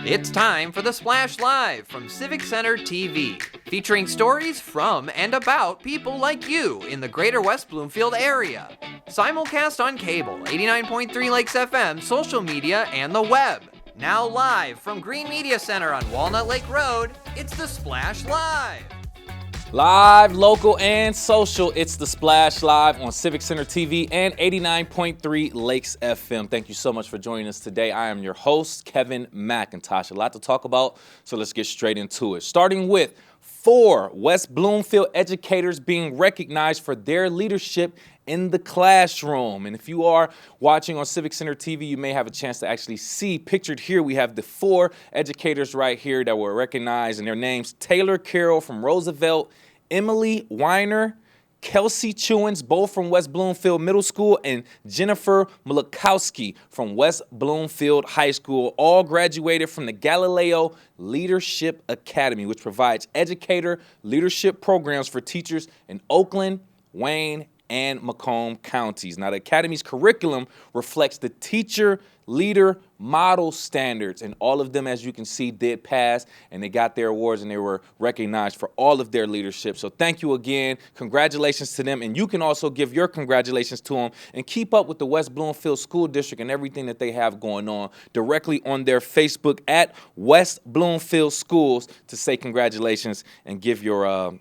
It's time for the Splash Live from Civic Center TV, featuring stories from and about people like you in the greater West Bloomfield area. Simulcast on cable, 89.3 Lakes FM, social media, and the web. Now live from Green Media Center on Walnut Lake Road, it's the Splash Live. Live, local, and social, it's the Splash Live on Civic Center TV and 89.3 Lakes FM. Thank you so much for joining us today. I am your host, Kevin McIntosh. A lot to talk about, so let's get straight into it. Starting with 4 West Bloomfield educators being recognized for their leadership in the classroom. And if you are watching on Civic Center TV, you may have a chance to actually see pictured here. We have the 4 educators right here that were recognized, and their names: Taylor Carroll from Roosevelt, Emily Weiner, Kelsey Chewins, both from West Bloomfield Middle School, and Jennifer Malakowski from West Bloomfield High School, all graduated from the Galileo Leadership Academy, which provides educator leadership programs for teachers in Oakland, Wayne, and Macomb counties. Now, the Academy's curriculum reflects the teacher leader model standards, and all of them, as you can see, did pass, and they got their awards, and they were recognized for all of their leadership. So thank you again. Congratulations to them, and you can also give your congratulations to them and keep up with the West Bloomfield School District and everything that they have going on directly on their Facebook at West Bloomfield Schools to say congratulations and give your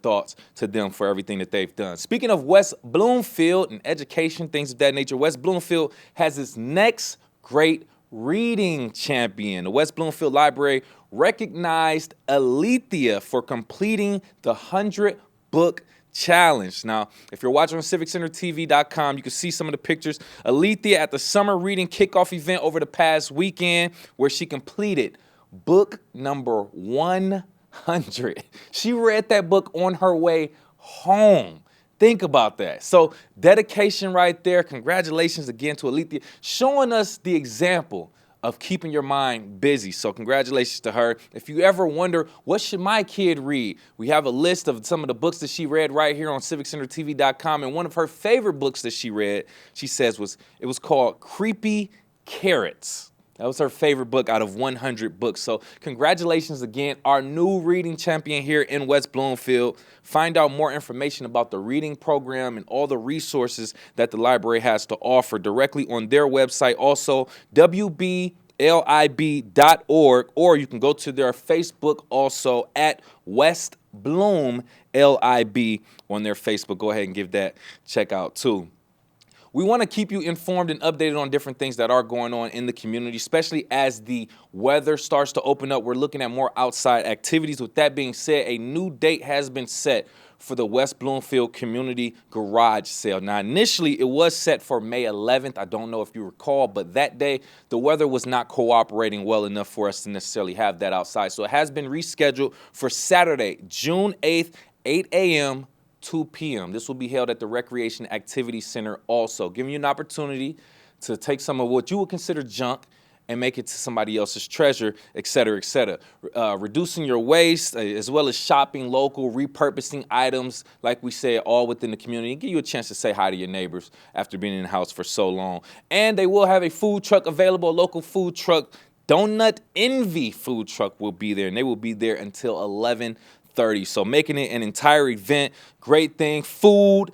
thoughts to them for everything that they've done. Speaking of West Bloomfield and education, things of that nature, West Bloomfield has its next great reading champion. The West Bloomfield Library recognized Alethea for completing the 100-book challenge. Now, if you're watching on CivicCenterTV.com, you can see some of the pictures. Alethea at the summer reading kickoff event over the past weekend, where she completed book number 100. She read that book on her way home. Think about that. So dedication right there. Congratulations again to Alethea, showing us the example of keeping your mind busy. So congratulations to her. If you ever wonder, what should my kid read? We have a list of some of the books that she read right here on CivicCenterTV.com. And one of her favorite books that she read, she says, was called Creepy Carrots. That was her favorite book out of 100 books. So congratulations again, our new reading champion here in West Bloomfield. Find out more information about the reading program and all the resources that the library has to offer directly on their website. Also, WBLIB.org, or you can go to their Facebook also at West Bloom LIB on their Facebook. Go ahead and give that check out too. We want to keep you informed and updated on different things that are going on in the community, especially as the weather starts to open up. We're looking at more outside activities. With that being said, a new date has been set for the West Bloomfield Community Garage Sale. Now, initially, it was set for May 11th. I don't know if you recall, but that day, the weather was not cooperating well enough for us to necessarily have that outside. So it has been rescheduled for Saturday, June 8th, 8 a.m., 2 p.m. This will be held at the Recreation Activity Center also, giving you an opportunity to take some of what you would consider junk and make it to somebody else's treasure, et cetera, et cetera. Reducing your waste, as well as shopping local, repurposing items, like we said, all within the community, and give you a chance to say hi to your neighbors after being in the house for so long. And they will have a food truck available, a local food truck. Donut Envy food truck will be there, and they will be there until 11:30. So making it an entire event, great thing. Food,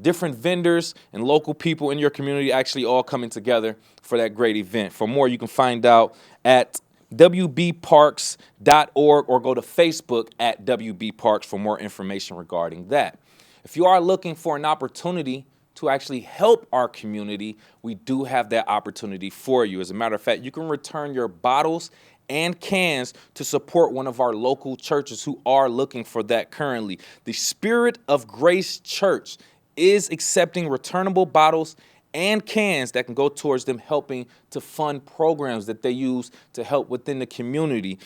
different vendors, and local people in your community actually all coming together for that great event. For more, you can find out at wbparks.org or go to Facebook at wbparks for more information regarding that. If you are looking for an opportunity to actually help our community, we do have that opportunity for you. As a matter of fact, you can return your bottles and cans to support one of our local churches who are looking for that currently. The Spirit of Grace Church is accepting returnable bottles and cans that can go towards them helping to fund programs that they use to help within the community,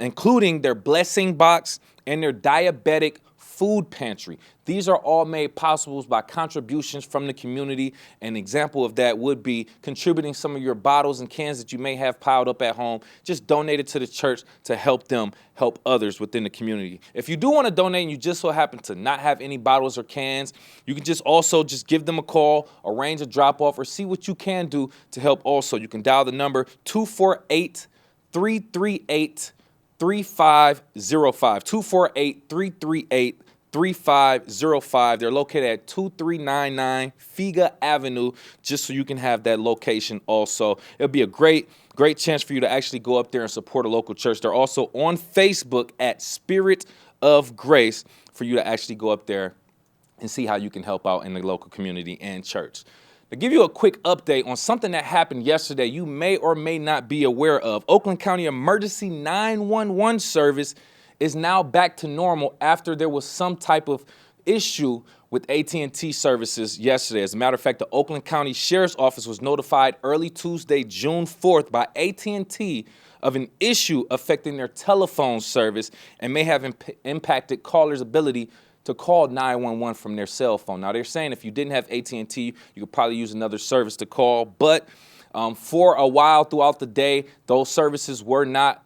including their blessing box and their diabetic food pantry. These are all made possible by contributions from the community. An example of that would be contributing some of your bottles and cans that you may have piled up at home. Just donate it to the church to help them help others within the community. If you do want to donate and you just so happen to not have any bottles or cans, you can just give them a call, arrange a drop-off, or see what you can do to help also. You can dial the number 248 248-338-3505. 248-338-3505. They're located at 2399 Figa Avenue, just so you can have that location also. It'll be a great chance for you to actually go up there and support a local church. They're also on Facebook at Spirit of Grace for you to actually go up there and see how you can help out in the local community and church. To give you a quick update on something that happened yesterday you may or may not be aware of, Oakland County Emergency 911 service is now back to normal after there was some type of issue with AT&T services yesterday. As a matter of fact, the Oakland County Sheriff's Office was notified early Tuesday, June 4th by AT&T of an issue affecting their telephone service and may have impacted callers' ability to call 911 from their cell phone. Now, they're saying if you didn't have AT&T, you could probably use another service to call, but for a while throughout the day, those services were not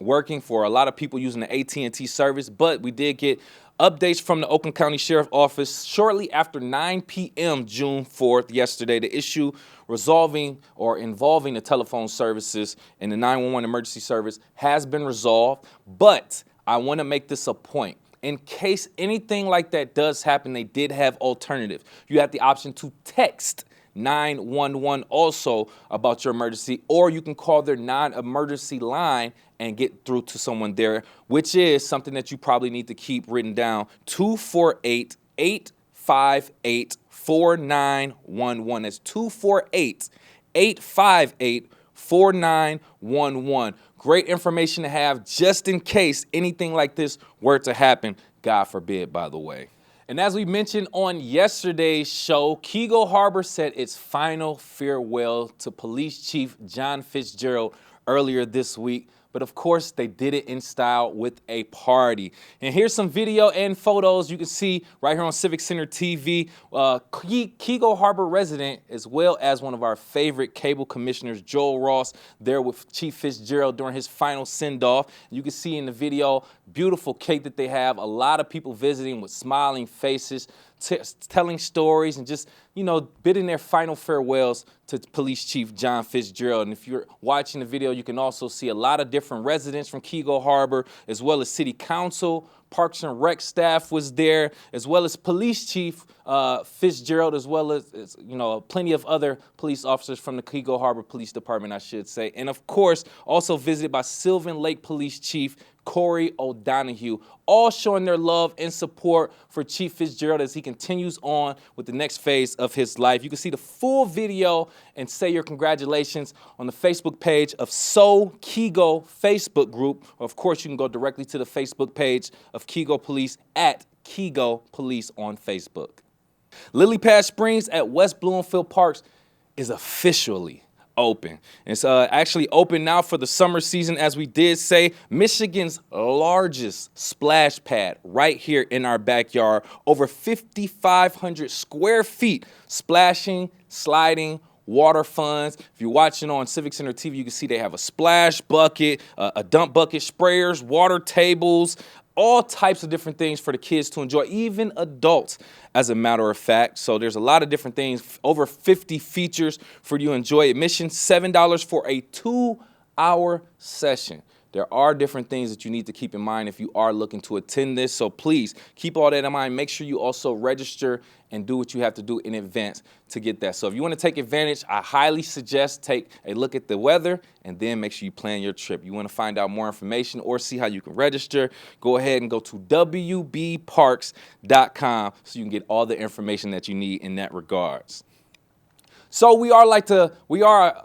working for a lot of people using the AT&T service, but we did get updates from the Oakland County Sheriff's Office shortly after 9 p.m. June 4th yesterday. The issue involving the telephone services and the 911 emergency service has been resolved, but I want to make this a point. In case anything like that does happen, they did have alternatives. You have the option to text 911 also about your emergency, or you can call their non-emergency line and get through to someone there, which is something that you probably need to keep written down. 248-858-4911. That's 248-858-4911. Great information to have just in case anything like this were to happen. God forbid, by the way. And as we mentioned on yesterday's show, Keego Harbor said its final farewell to Police Chief John Fitzgerald earlier this week. But of course, they did it in style with a party. And here's some video and photos you can see right here on Civic Center TV. Keego Harbor resident, as well as one of our favorite cable commissioners, Joel Ross, there with Chief Fitzgerald during his final send-off. You can see in the video, beautiful cake that they have. A lot of people visiting with smiling faces, telling stories and just, bidding their final farewells to Police Chief John Fitzgerald. And if you're watching the video, you can also see a lot of different residents from Keego Harbor, as well as City Council, Parks and Rec staff was there, as well as Police Chief Fitzgerald, as well as plenty of other police officers from the Keego Harbor Police Department, I should say. And of course, also visited by Sylvan Lake Police Chief Corey O'Donoghue, all showing their love and support for Chief Fitzgerald as he continues on with the next phase of his life. You can see the full video and say your congratulations on the Facebook page of So Keego Facebook group. Of course, you can go directly to the Facebook page of Keego Police at Keego Police on Facebook. Lily Pad Springs at West Bloomfield Parks is officially open. It's actually open now for the summer season, as we did say. Michigan's largest splash pad right here in our backyard. Over 5,500 square feet, splashing, sliding, water funds. If you're watching on Civic Center TV, you can see they have a splash bucket, a dump bucket, sprayers, water tables, all types of different things for the kids to enjoy, even adults, as a matter of fact. So there's a lot of different things, over 50 features for you to enjoy. Admission, $7 for a 2-hour session. There are different things that you need to keep in mind if you are looking to attend this. So please keep all that in mind. Make sure you also register and do what you have to do in advance to get that. So if you want to take advantage, I highly suggest take a look at the weather and then make sure you plan your trip. You want to find out more information or see how you can register, go ahead and go to wbparks.com so you can get all the information that you need in that regards. So we are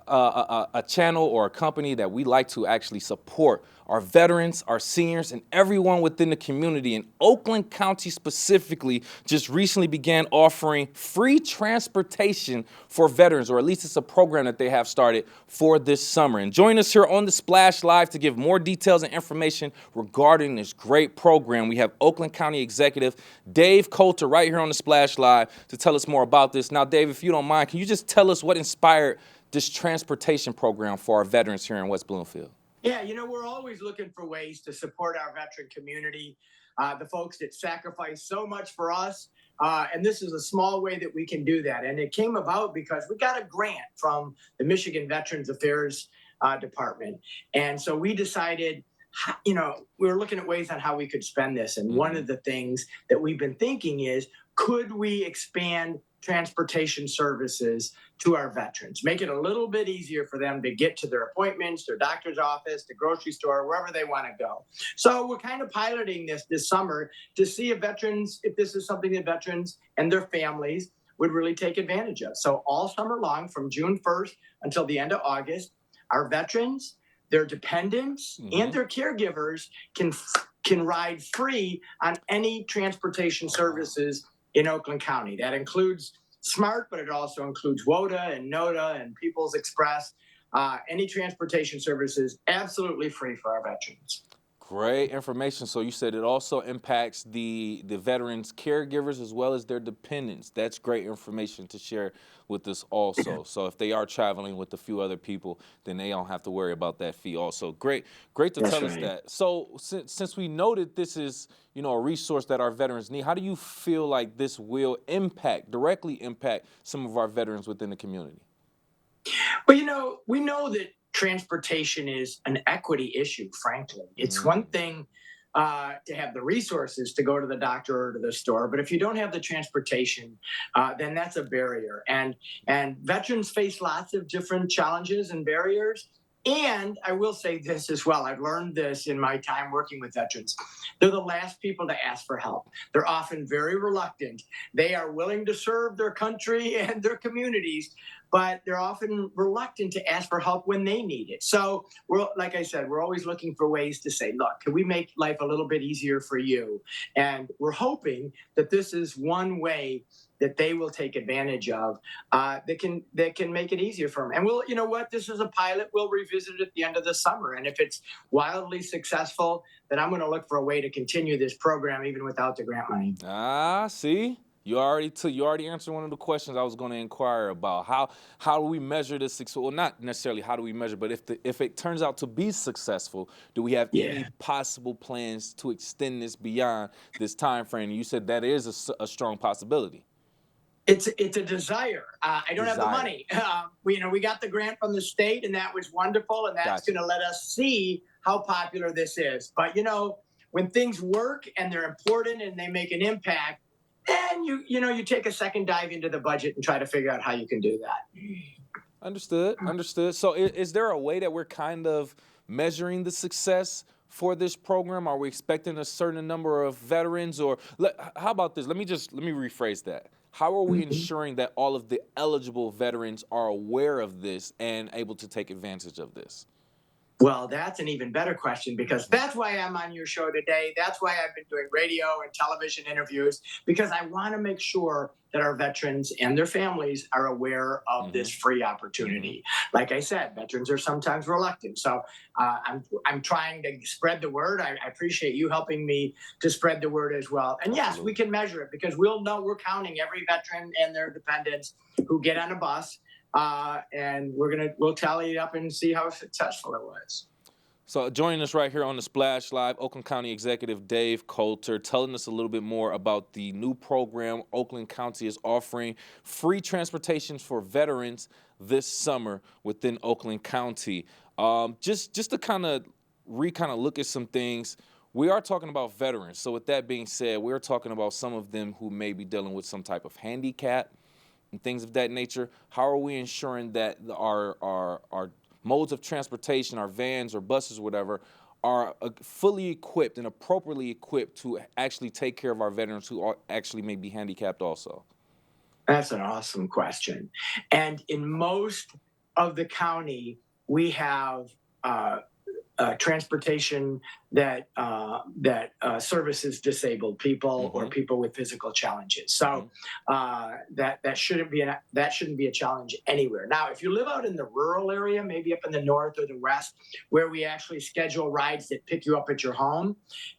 a channel or a company that we like to actually support our veterans, our seniors, and everyone within the community. And Oakland County specifically just recently began offering free transportation for veterans, or at least it's a program that they have started for this summer. And join us here on the Splash Live to give more details and information regarding this great program. We have Oakland County Executive Dave Coulter right here on the Splash Live to tell us more about this. Now, Dave, if you don't mind, can you just tell us what inspired this transportation program for our veterans here in West Bloomfield? Yeah, we're always looking for ways to support our veteran community, the folks that sacrifice so much for us. And this is a small way that we can do that. And it came about because we got a grant from the Michigan Veterans Affairs department. And so we decided, we were looking at ways on how we could spend this. And one of the things that we've been thinking is, could we expand transportation services to our veterans, make it a little bit easier for them to get to their appointments, their doctor's office, the grocery store, wherever they want to go. So we're kind of piloting this summer to see if this is something that veterans and their families would really take advantage of. So all summer long, from June 1st until the end of August, our veterans, their dependents, and their caregivers can ride free on any transportation services in Oakland County. That includes SMART, but it also includes WODA and NODA and People's Express. Any transportation services absolutely free for our veterans. Great information. So you said it also impacts the veterans' caregivers as well as their dependents. That's great information to share with us also. So if they are traveling with a few other people, then they don't have to worry about that fee also. Great to tell us that. So since we noted this is, a resource that our veterans need, how do you feel like this will directly impact some of our veterans within the community? Well, we know that transportation is an equity issue, frankly. It's one thing to have the resources to go to the doctor or to the store, but if you don't have the transportation, then that's a barrier. And veterans face lots of different challenges and barriers. And I will say this as well. I've learned this in my time working with veterans. They're the last people to ask for help. They're often very reluctant. They are willing to serve their country and their communities, but they're often reluctant to ask for help when they need it. So like I said, we're always looking for ways to say, look, can we make life a little bit easier for you? And we're hoping that this is one way that they will take advantage of that can make it easier for them. And this is a pilot. We'll revisit it at the end of the summer. And if it's wildly successful, then I'm going to look for a way to continue this program even without the grant money. See? You already answered one of the questions I was going to inquire about. How do we measure this success? Well, not necessarily how do we measure, but if it turns out to be successful, do we have any possible plans to extend this beyond this time frame? You said that is a strong possibility. It's a desire. I don't have the money. We got the grant from the state, and that was wonderful, and that's going to let us see how popular this is. But when things work and they're important and they make an impact, then you take a second dive into the budget and try to figure out how you can do that. Understood. So is there a way that we're kind of measuring the success for this program? Are we expecting a certain number of veterans, or how about this? Let me rephrase that. How are we ensuring that all of the eligible veterans are aware of this and able to take advantage of this? Well, that's an even better question, because that's why I'm on your show today. That's why I've been doing radio and television interviews, because I want to make sure that our veterans and their families are aware of this free opportunity. Like I said, veterans are sometimes reluctant. So I'm trying to spread the word. I appreciate you helping me to spread the word as well. And yes, we can measure it, because we'll know we're counting every veteran and their dependents who get on a bus. And we'll tally it up and see how successful it was. So joining us right here on the Splash Live, Oakland County Executive Dave Coulter, telling us a little bit more about the new program Oakland County is offering, free transportation for veterans this summer within Oakland County. Just to kind of look at some things. We are talking about veterans. So with that being said, we're talking about some of them who may be dealing with some type of handicap and things of that nature. How are we ensuring that our modes of transportation, our vans or buses or whatever, are fully equipped and appropriately equipped to actually take care of our veterans who actually may be handicapped also? That's an awesome question. And in most of the county, we have transportation that services disabled people or people with physical challenges. So that shouldn't be a challenge anywhere. Now, if you live out in the rural area, maybe up in the north or the west, where we actually schedule rides that pick you up at your home,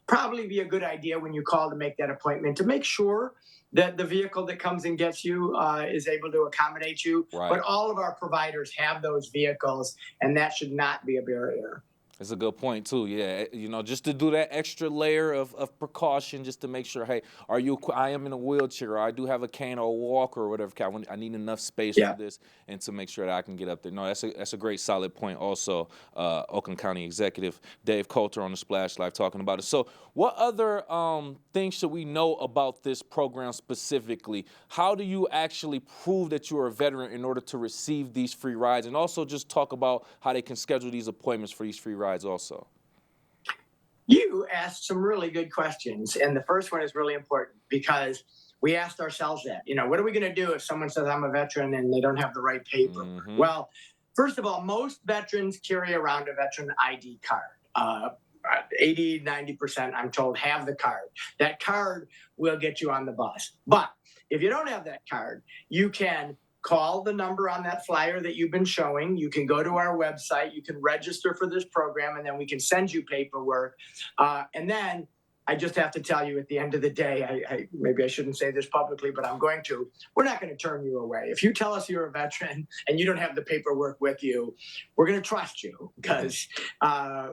probably be a good idea when you call to make that appointment to make sure that the vehicle that comes and gets you is able to accommodate you. Right. But all of our providers have those vehicles, and that should not be a barrier. That's a good point too. Yeah, just to do that extra layer of precaution, just to make sure, hey, I am in a wheelchair, or I do have a cane or a walker or whatever. I need enough space for this, and to make sure that I can get up there. No, that's a great solid point. Also, Oakland County Executive Dave Coulter on the Splash Live talking about it. So, what other things should we know about this program specifically? How do you actually prove that you are a veteran in order to receive these free rides, and also just talk about how they can schedule these appointments for these free rides also? You asked some really good questions, and the first one is really important because we asked ourselves that, what are we going to do if someone says I'm a veteran and they don't have the right paper? Mm-hmm. Well, first of all, most veterans carry around a veteran ID card. 80, 90%, I'm told, have the card. That card will get you on the bus. But if you don't have that card, you can call the number on that flyer that you've been showing. You can go to our website. You can register for this program, and then we can send you paperwork. And then I just have to tell you, at the end of the day, maybe I shouldn't say this publicly, but I'm going to. We're not going to turn you away. If you tell us you're a veteran and you don't have the paperwork with you, we're going to trust you because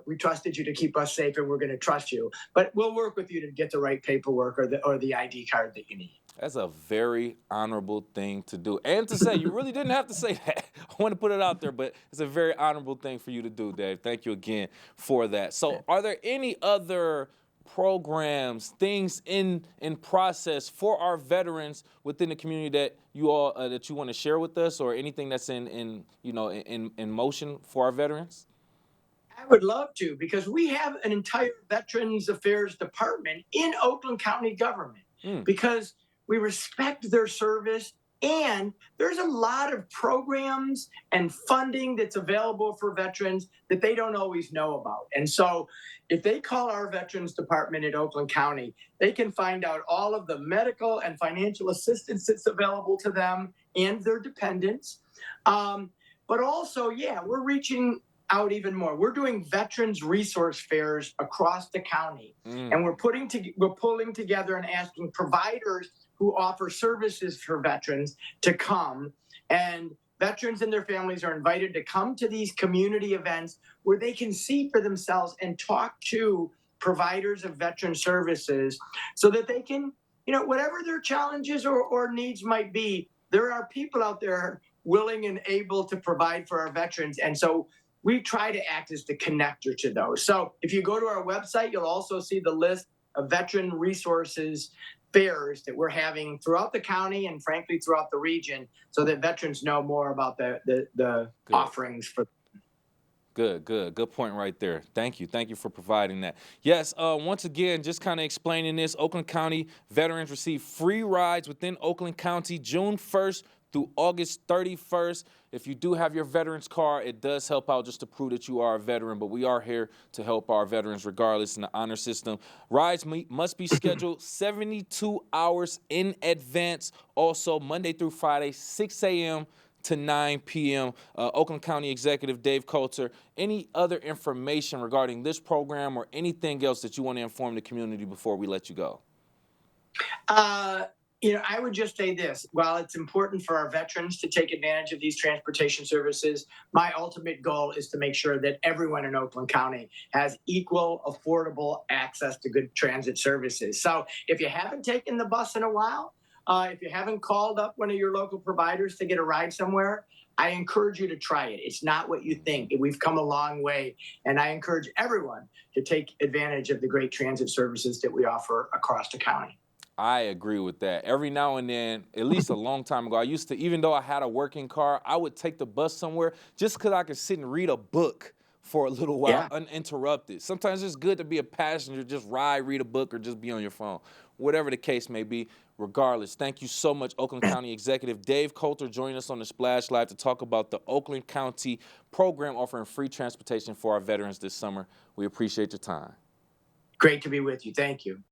we trusted you to keep us safe, and we're going to trust you. But we'll work with you to get the right paperwork or the ID card that you need. That's a very honorable thing to do. And to say, you really didn't have to say that. I want to put it out there, but it's a very honorable thing for you to do, Dave. Thank you again for that. So are there any other programs, things in process for our veterans within the community that you want to share with us, or anything that's in motion for our veterans? I would love to, because we have an entire Veterans Affairs department in Oakland County government because we respect their service, and there's a lot of programs and funding that's available for veterans that they don't always know about. And so if they call our Veterans Department at Oakland County, they can find out all of the medical and financial assistance that's available to them and their dependents. But also, we're reaching out even more. We're doing veterans resource fairs across the county, and we're pulling together and asking providers who offer services for veterans to come, and veterans and their families are invited to come to these community events where they can see for themselves and talk to providers of veteran services so that they can, whatever their challenges or needs might be, there are people out there willing and able to provide for our veterans. And so we try to act as the connector to those. So if you go to our website, you'll also see the list of veteran resources fairs that we're having throughout the county and frankly throughout the region, so that veterans know more about the offerings for. Good point right there. Thank you for providing that. Yes, once again, just kind of explaining this, Oakland County veterans receive free rides within Oakland County June 1st through August 31st. If you do have your veterans card, it does help out just to prove that you are a veteran, but we are here to help our veterans regardless in the honor system. Rides must be scheduled 72 hours in advance. Also, Monday through Friday, 6 a.m. to 9 p.m. Oakland County Executive Dave Coulter, any other information regarding this program or anything else that you want to inform the community before we let you go? I would just say this. While it's important for our veterans to take advantage of these transportation services, my ultimate goal is to make sure that everyone in Oakland County has equal, affordable access to good transit services. So if you haven't taken the bus in a while, if you haven't called up one of your local providers to get a ride somewhere, I encourage you to try it. It's not what you think. We've come a long way, and I encourage everyone to take advantage of the great transit services that we offer across the county. I agree with that. Every now and then, at least a long time ago, I used to, even though I had a working car, I would take the bus somewhere just because I could sit and read a book for a little while uninterrupted. Sometimes it's good to be a passenger, just ride, read a book, or just be on your phone. Whatever the case may be, regardless, thank you so much, Oakland County Executive Dave Coulter, joining us on the Splash Live to talk about the Oakland County program offering free transportation for our veterans this summer. We appreciate your time. Great to be with you. Thank you.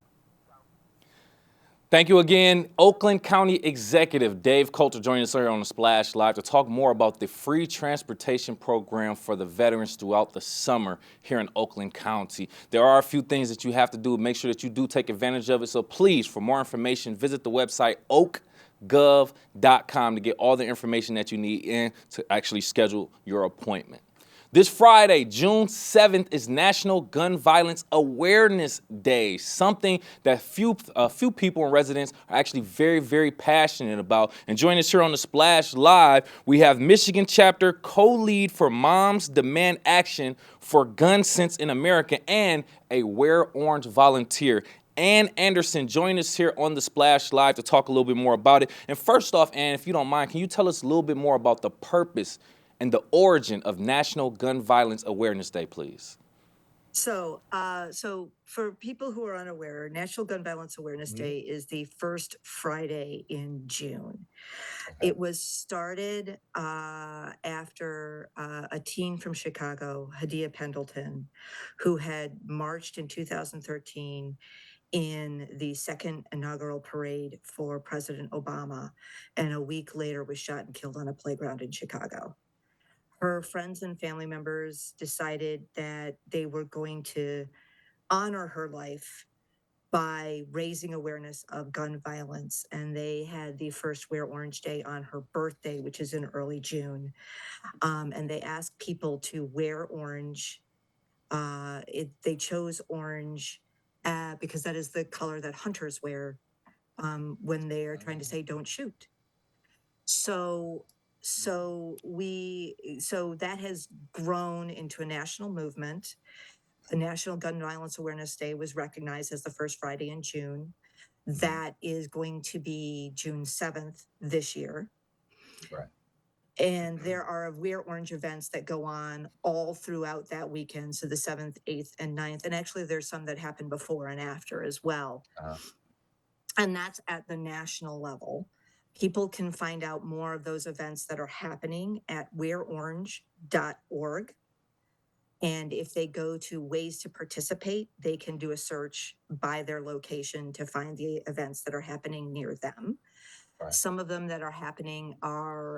Thank you again, Oakland County Executive Dave Coulter, joining us here on the Splash Live to talk more about the free transportation program for the veterans throughout the summer here in Oakland County. There are a few things that you have to do. Make sure that you do take advantage of it. So please, for more information, visit the website oakgov.com to get all the information that you need in to actually schedule your appointment. This Friday, June 7th, is National Gun Violence Awareness Day, something that few people and residents are actually very, very passionate about. And joining us here on the Splash Live, we have Michigan Chapter co-lead for Moms Demand Action for Gun Sense in America and a Wear Orange volunteer. Ann Anderson joined us here on the Splash Live to talk a little bit more about it. And first off, Ann, if you don't mind, can you tell us a little bit more about the purpose and the origin of National Gun Violence Awareness Day, please? So for people who are unaware, National Gun Violence Awareness Day is the first Friday in June. It was started after a teen from Chicago, Hadia Pendleton, who had marched in 2013 in the second inaugural parade for President Obama, and a week later was shot and killed on a playground in Chicago. Her friends and family members decided that they were going to honor her life by raising awareness of gun violence. And they had the first Wear Orange Day on her birthday, which is in early June. And they asked people to wear orange. They chose orange because that is the color that hunters wear when they are trying to say don't shoot. So that has grown into a national movement. The National Gun Violence Awareness Day was recognized as the first Friday in June. That is going to be June 7th this year. Right. And there are Wear Orange events that go on all throughout that weekend. So the 7th, 8th, and 9th. And actually there's some that happen before and after as well. And that's at the national level. People can find out more of those events that are happening at wearorange.org. And if they go to ways to participate, they can do a search by their location to find the events that are happening near them. Right. Some of them that are happening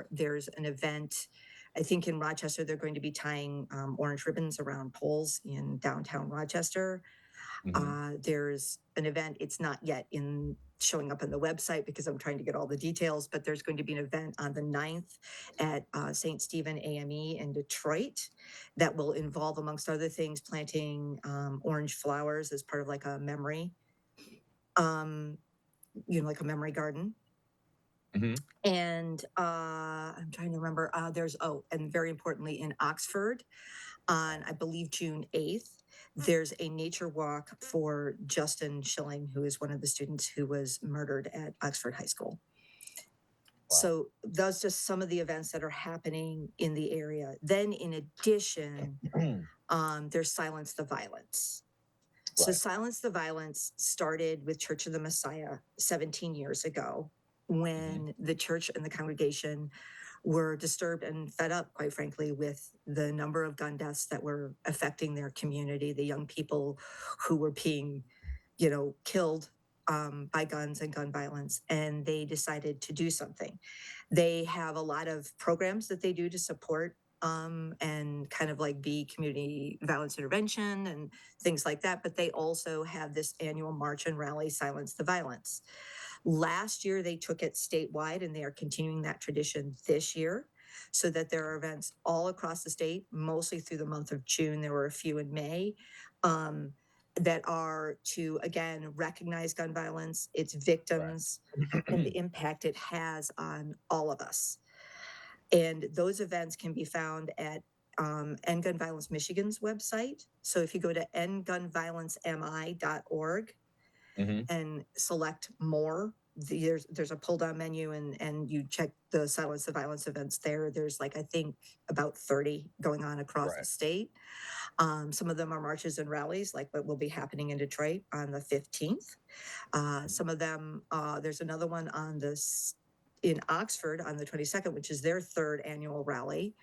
there's an event, I think in Rochester, they're going to be tying orange ribbons around poles in downtown Rochester. There's an event, it's not yet showing up on the website because I'm trying to get all the details, but there's going to be an event on the 9th at St. Stephen AME in Detroit that will involve, amongst other things, planting orange flowers as part of like a memory, like a memory garden. And I'm trying to remember, and very importantly in Oxford on, I believe, June 8th, there's a nature walk for Justin Schilling, who is one of the students who was murdered at Oxford High School. Wow. So those are just some of the events that are happening in the area. Then in addition, there's Silence the Violence. Right. So Silence the Violence started with Church of the Messiah 17 years ago when the church and the congregation were disturbed and fed up, quite frankly, with the number of gun deaths that were affecting their community, the young people who were being, killed by guns and gun violence. And they decided to do something. They have a lot of programs that they do to support and kind of like be community violence intervention and things like that. But they also have this annual march and rally, Silence the Violence. Last year, they took it statewide, and they are continuing that tradition this year so that there are events all across the state, mostly through the month of June. There were a few in May that are to, again, recognize gun violence, its victims, and the impact it has on all of us. And those events can be found at End Gun Violence Michigan's website. So if you go to endgunviolencemi.org, and select more, there's a pull down menu and you check the Silence the Violence events there. There's I think about 30 going on across the state. Some of them are marches and rallies, like what will be happening in Detroit on the 15th. Some of them, there's another one in Oxford on the 22nd, which is their third annual rally.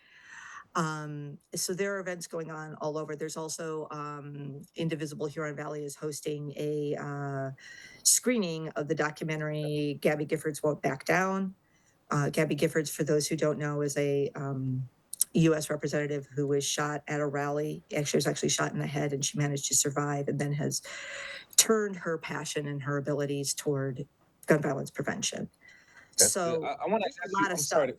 So there are events going on all over. There's also Indivisible Huron Valley is hosting a screening of the documentary Gabby Giffords Won't Back Down. Gabby Giffords, for those who don't know, is a U.S. representative who was shot at a rally. She was actually shot in the head, and she managed to survive, and then has turned her passion and her abilities toward gun violence prevention. That's so good. I want to ask a lot you, of stuff.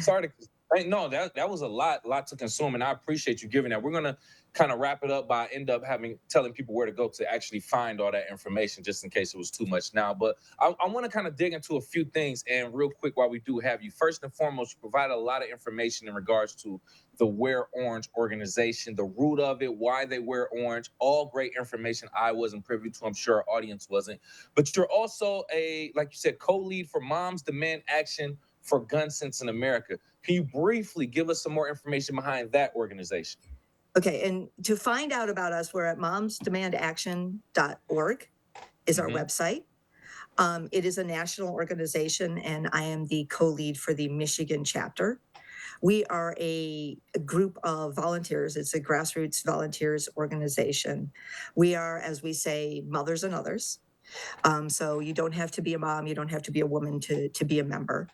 Sorry to Hey, no, that was a lot to consume, and I appreciate you giving that. We're gonna kind of wrap it up by end up telling people where to go to actually find all that information, just in case it was too much now. But I want to kind of dig into a few things, and real quick, while we do have you, first and foremost, you provide a lot of information in regards to the Wear Orange organization, the root of it, why they wear orange. All great information. I wasn't privy to. I'm sure our audience wasn't. But you're also like you said, co-lead for Moms Demand Action for Gun Sense in America. Can you briefly give us some more information behind that organization? Okay, and to find out about us, we're at momsdemandaction.org is our Mhm. website. It is a national organization, and I am the co-lead for the Michigan chapter. We are a group of volunteers. It's a grassroots volunteers organization. We are, as we say, mothers and others. So you don't have to be a mom, you don't have to be a woman to be a member.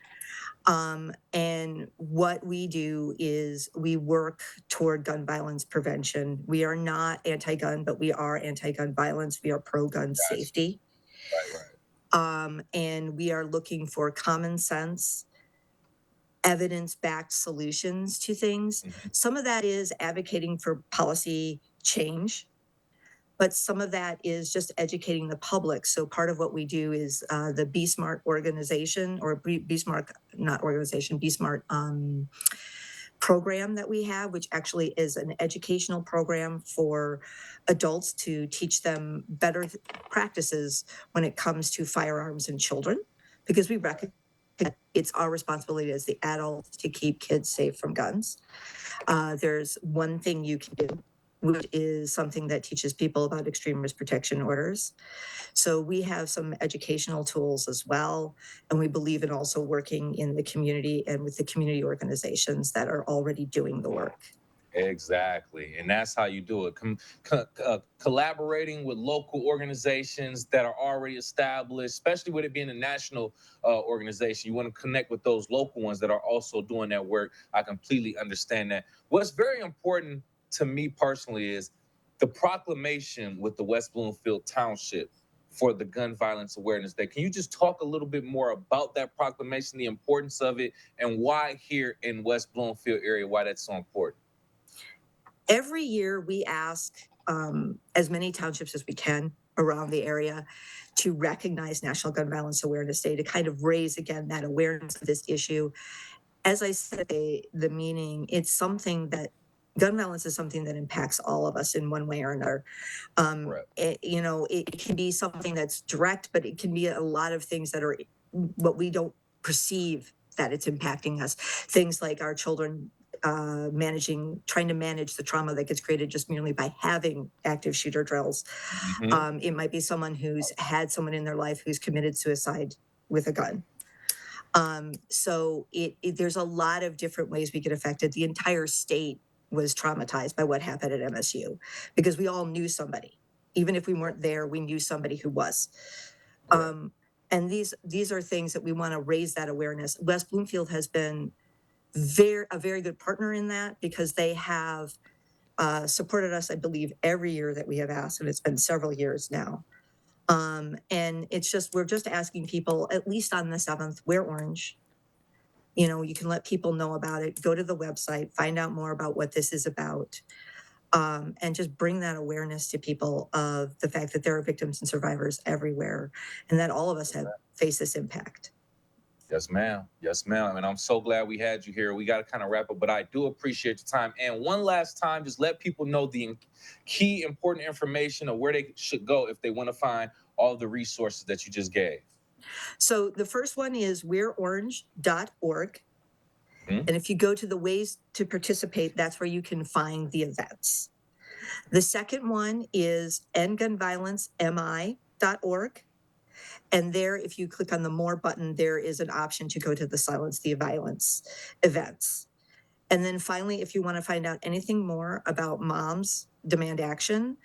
And what we do is we work toward gun violence prevention. We are not anti-gun, but we are anti-gun violence. We are pro-gun Gotcha. safety. Right. And we are looking for common sense, evidence-backed solutions to things. Mhm. Some of that is advocating for policy change, but some of that is just educating the public. So part of what we do is the Be Smart organization, or Be Smart, not organization, Be Smart program that we have, which actually is an educational program for adults to teach them better practices when it comes to firearms and children, because we recognize that it's our responsibility as the adults to keep kids safe from guns. There's one thing you can do, which is something that teaches people about extreme risk protection orders. So we have some educational tools as well, and we believe in also working in the community and with the community organizations that are already doing the work. Exactly. And that's how you do it. Collaborating with local organizations that are already established, especially with it being a national organization. You want to connect with those local ones that are also doing that work. I completely understand that. What's very important to me personally is the proclamation with the West Bloomfield Township for the Gun Violence Awareness Day. Can you just talk a little bit more about that proclamation, the importance of it, and why here in West Bloomfield area, why that's so important? Every year we ask as many townships as we can around the area to recognize National Gun Violence Awareness Day, to kind of raise again that awareness of this issue. As I said, the meaning, it's something that gun violence is something that impacts all of us in one way or another. Right. It can be something that's direct, but it can be a lot of things that are what we don't perceive that it's impacting us. Things like our children trying to manage the trauma that gets created just merely by having active shooter drills. Mhm. It might be someone who's had someone in their life who's committed suicide with a gun. So there's a lot of different ways we get affected. The entire state was traumatized by what happened at MSU because we all knew somebody. Even if we weren't there, we knew somebody who was. Right. And these are things that we want to raise that awareness. West Bloomfield has been a very good partner in that, because they have supported us, I believe, every year that we have asked, and it's been several years now. And we're just asking people, at least on the 7th, wear orange. You can let people know about it, go to the website, find out more about what this is about, and just bring that awareness to people of the fact that there are victims and survivors everywhere, and that all of us have faced this impact. Yes, ma'am. Yes, ma'am. And I'm so glad we had you here. We got to kind of wrap up, but I do appreciate your time. And one last time, just let people know the key important information of where they should go if they want to find all the resources that you just gave. So the first one is wearorange.org. Mhm. And if you go to the ways to participate, that's where you can find the events. The second one is endgunviolencemi.org. And there, if you click on the More button, there is an option to go to the Silence the Violence events. And then finally, if you want to find out anything more about Moms Demand Action,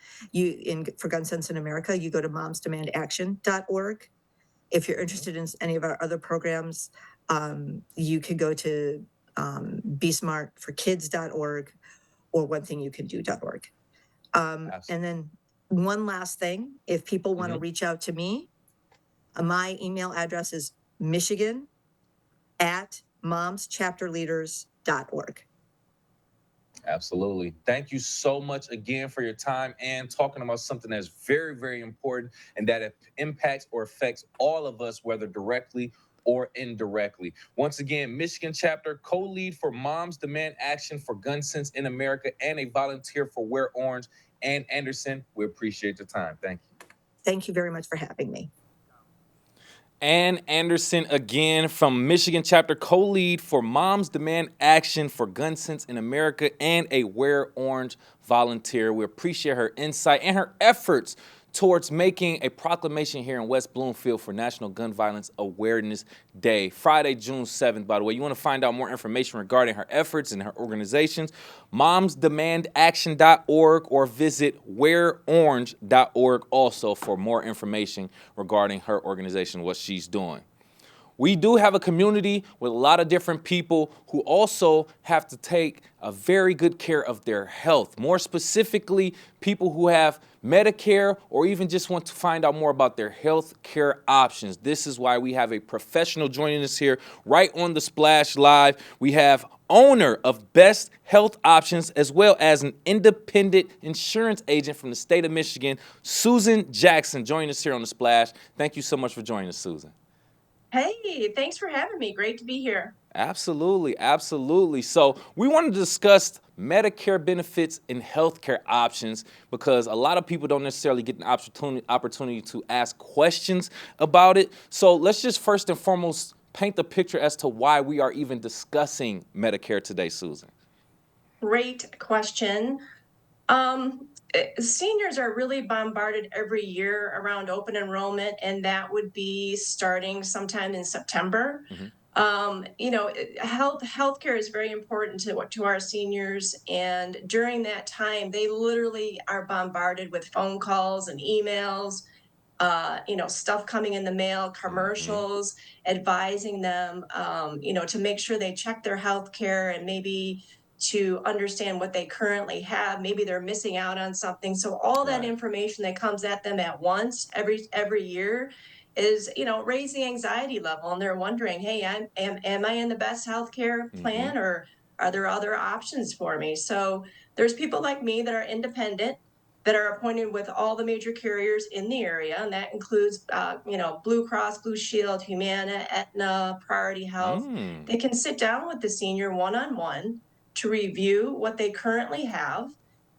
for Gun Sense in America, you go to momsdemandaction.org. If you're interested in any of our other programs, you can go to besmartforkids.org or onethingyoucando.org. And then one last thing, if people want to reach out to me, my email address is Michigan@momschapterleaders.org. Absolutely. Thank you so much again for your time and talking about something that's very, very important and that it impacts or affects all of us, whether directly or indirectly. Once again, Michigan chapter, co-lead for Moms Demand Action for Gun Sense in America, and a volunteer for Wear Orange, Ann Anderson. We appreciate your time. Thank you. Thank you very much for having me. Ann Anderson again from Michigan chapter, co-lead for Moms Demand Action for Gun Sense in America, and a Wear Orange volunteer. We appreciate her insight and her efforts towards making a proclamation here in West Bloomfield for National Gun Violence Awareness Day, Friday, June 7th, by the way. You want to find out more information regarding her efforts and her organizations, momsdemandaction.org, or visit wearorange.org also for more information regarding her organization, what she's doing. We do have a community with a lot of different people who also have to take a very good care of their health. More specifically, people who have Medicare or even just want to find out more about their health care options. This is why we have a professional joining us here right on the Splash Live. We have owner of Best Health Options, as well as an independent insurance agent from the state of Michigan, Susan Jackson, joining us here on the Splash. Thank you so much for joining us, Susan. Hey, thanks for having me. Great to be here. Absolutely, absolutely. So we want to discuss Medicare benefits and healthcare options because a lot of people don't necessarily get an opportunity to ask questions about it. So let's just first and foremost paint the picture as to why we are even discussing Medicare today, Susan. Great question. Seniors are really bombarded every year around open enrollment, and that would be starting sometime in September. Healthcare is very important to our seniors, and during that time, they literally are bombarded with phone calls and emails, stuff coming in the mail, commercials, advising them, to make sure they check their healthcare and maybe to understand what they currently have. Maybe they're missing out on something. So all that information that comes at them at once every year is, raise the anxiety level. And they're wondering, hey, am I in the best healthcare plan, or are there other options for me? So there's people like me that are independent, that are appointed with all the major carriers in the area, and that includes, Blue Cross, Blue Shield, Humana, Aetna, Priority Health. They can sit down with the senior one-on-one to review what they currently have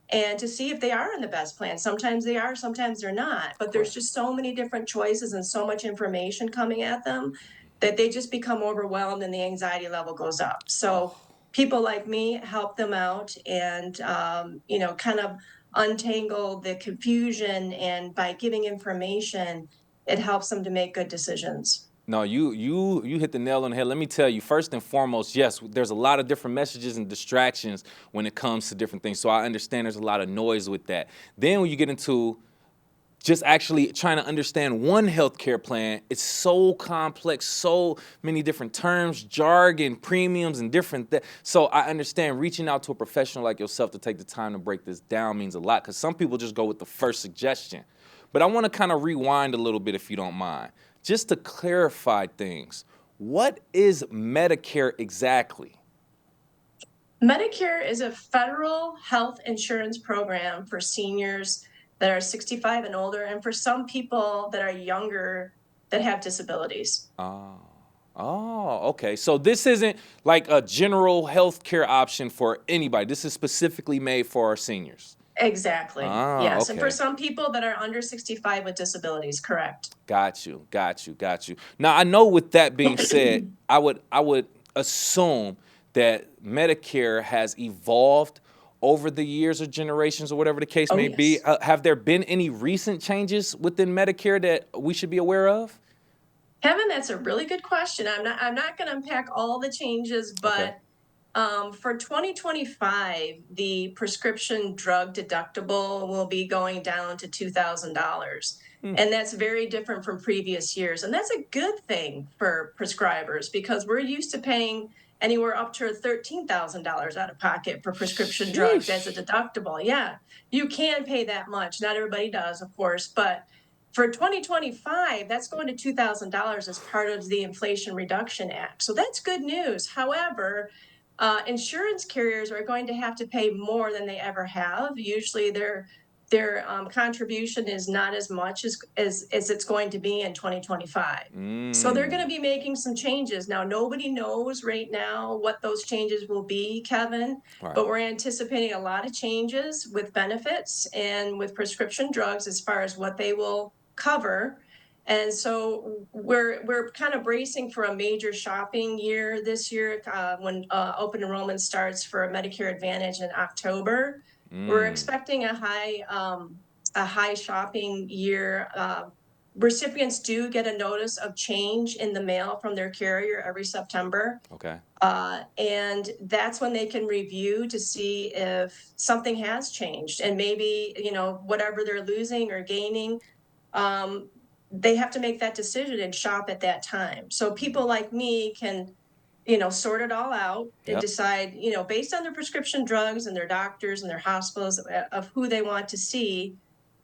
and to see if they are in the best plan. Sometimes they are, sometimes they're not, but there's just so many different choices and so much information coming at them that they just become overwhelmed and the anxiety level goes up. So people like me help them out and, kind of untangle the confusion, and by giving information, it helps them to make good decisions. No, you hit the nail on the head. Let me tell you, first and foremost, yes, there's a lot of different messages and distractions when it comes to different things. So I understand there's a lot of noise with that. Then when you get into just actually trying to understand one healthcare plan, it's so complex, so many different terms, jargon, premiums, and different so I understand reaching out to a professional like yourself to take the time to break this down means a lot, because some people just go with the first suggestion. But I want to kind of rewind a little bit, if you don't mind, just to clarify things. What is Medicare exactly? Medicare is a federal health insurance program for seniors that are 65 and older, and for some people that are younger that have disabilities. Okay. So this isn't like a general health care option for anybody. This is specifically made for our seniors. Exactly. Yes. Okay. And for some people that are under 65 with disabilities, correct. Got you. Now, I know with that being said, I would assume that Medicare has evolved over the years or generations or whatever the case may be. Have there been any recent changes within Medicare that we should be aware of? Kevin, that's a really good question. I'm not going to unpack all the changes, but for 2025, the prescription drug deductible will be going down to $2,000. And that's very different from previous years. And that's a good thing for prescribers, because we're used to paying anywhere up to $13,000 out of pocket for prescription drugs as a deductible. Yeah, you can pay that much. Not everybody does, of course, but for 2025, that's going to $2,000 as part of the Inflation Reduction Act. So that's good news. However, insurance carriers are going to have to pay more than they ever have. Usually their contribution is not as much as it's going to be in 2025. So they're going to be making some changes. Now, nobody knows right now what those changes will be, Kevin, Right. but we're anticipating a lot of changes with benefits and with prescription drugs as far as what they will cover. And so we're kind of bracing for a major shopping year this year when open enrollment starts for Medicare Advantage in October. We're expecting a high shopping year. Recipients do get a notice of change in the mail from their carrier every September. Okay. And that's when they can review to see if something has changed, and maybe, whatever they're losing or gaining, they have to make that decision and shop at that time. So people like me can, sort it all out and Yep. decide, based on their prescription drugs and their doctors and their hospitals of who they want to see.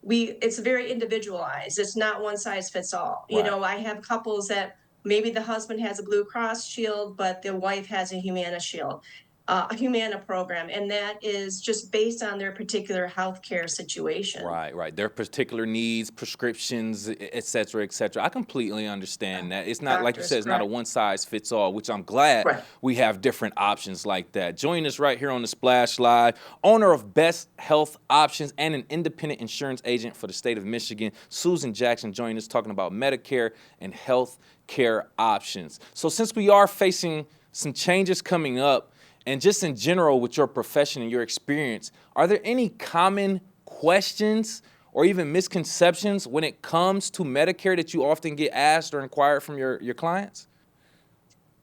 It's very individualized. It's not one size fits all. Right. I have couples that maybe the husband has a Blue Cross shield, but the wife has a Humana shield, a Humana program, and that is just based on their particular healthcare situation. Right. Their particular needs, prescriptions, et cetera, et cetera. I completely understand that. It's not, like you Doctors, said, it's not a correct. one size fits all, which I'm glad Right. we have different options like that. Join us right here on the Splash Live, owner of Best Health Options and an independent insurance agent for the state of Michigan, Susan Jackson, joining us talking about Medicare and health care options. So since we are facing some changes coming up, and just in general with your profession and your experience, are there any common questions or even misconceptions when it comes to Medicare that you often get asked or inquired from your clients?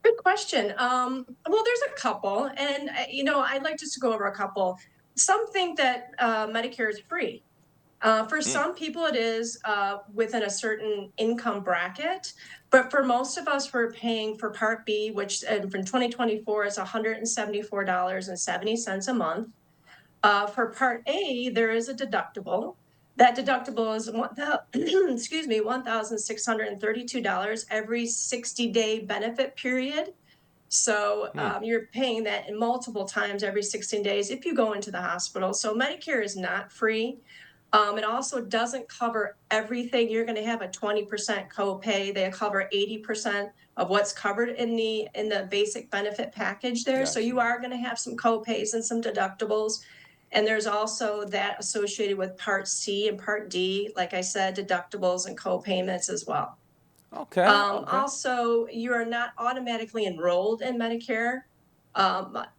Good question. Well, there's a couple, and I'd like just to go over a couple. Some think that Medicare is free. For some people, it is within a certain income bracket, but for most of us, we're paying for Part B, which from 2024 is $174.70 a month. For Part A, there is a deductible. That deductible is $1,632 every 60-day benefit period. So you're paying that in multiple times every 16 days if you go into the hospital. So Medicare is not free. It also doesn't cover everything. You're going to have a 20% copay. They cover 80% of what's covered in the basic benefit package there. So Gotcha. you are going to have some copays and some deductibles. And there's also that associated with Part C and Part D, like I said, deductibles and copayments as well. Okay. Also, you are not automatically enrolled in Medicare.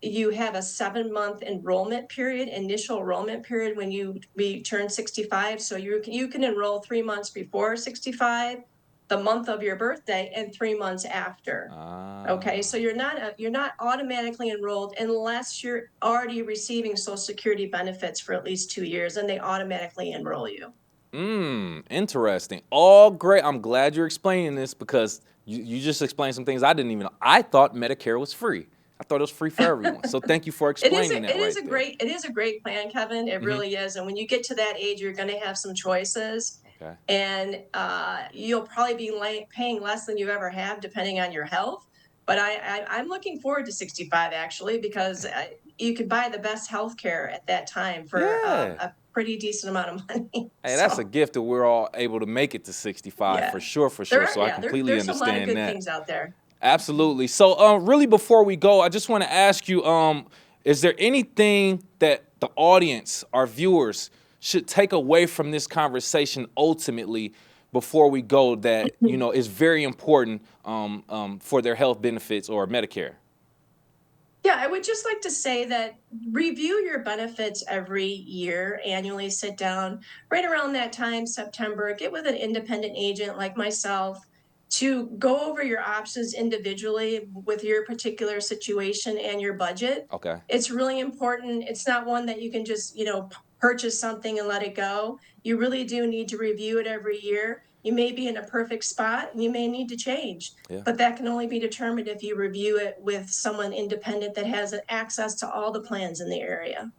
You have a 7-month enrollment period, initial enrollment period when you turn 65. So you can enroll 3 months before 65, the month of your birthday, and 3 months after. Okay, so you're not automatically enrolled unless you're already receiving Social Security benefits for at least 2 years, and they automatically enroll you. Interesting. All great. I'm glad you're explaining this because you just explained some things I didn't even know. I thought Medicare was free. I thought it was free for everyone. So thank you for explaining that. It is a great plan, Kevin. It really is. And when you get to that age, you're going to have some choices. Okay. And you'll probably be paying less than you ever have, depending on your health. But I'm looking forward to 65, actually, because you could buy the best health care at that time for a pretty decent amount of money. Hey, that's a gift that we're all able to make it to 65 for sure. So I completely there's understand a lot of good that. things out there. Absolutely. So really before we go, I just want to ask you, is there anything that the audience, our viewers, should take away from this conversation ultimately before we go that, is very important for their health benefits or Medicare? Yeah, I would just like to say that review your benefits every year, annually, sit down right around that time, September, get with an independent agent like myself to go over your options individually with your particular situation and your budget. Okay. It's really important. It's not one that you can just, purchase something and let it go. You really do need to review it every year. You may be in a perfect spot and you may need to change, but that can only be determined if you review it with someone independent that has access to all the plans in the area.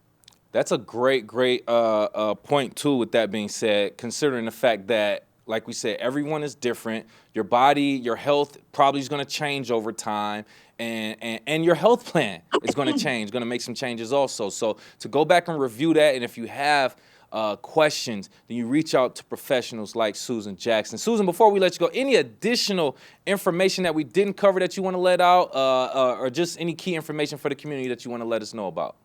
That's a great point too, with that being said, considering the fact that, like we said, everyone is different. Your body, your health probably is going to change over time. and your health plan is going to change, going to make some changes also. So to go back and review that, and if you have questions, then you reach out to professionals like Susan Jackson. Susan, before we let you go, any additional information that we didn't cover that you want to let out, or just any key information for the community that you want to let us know about?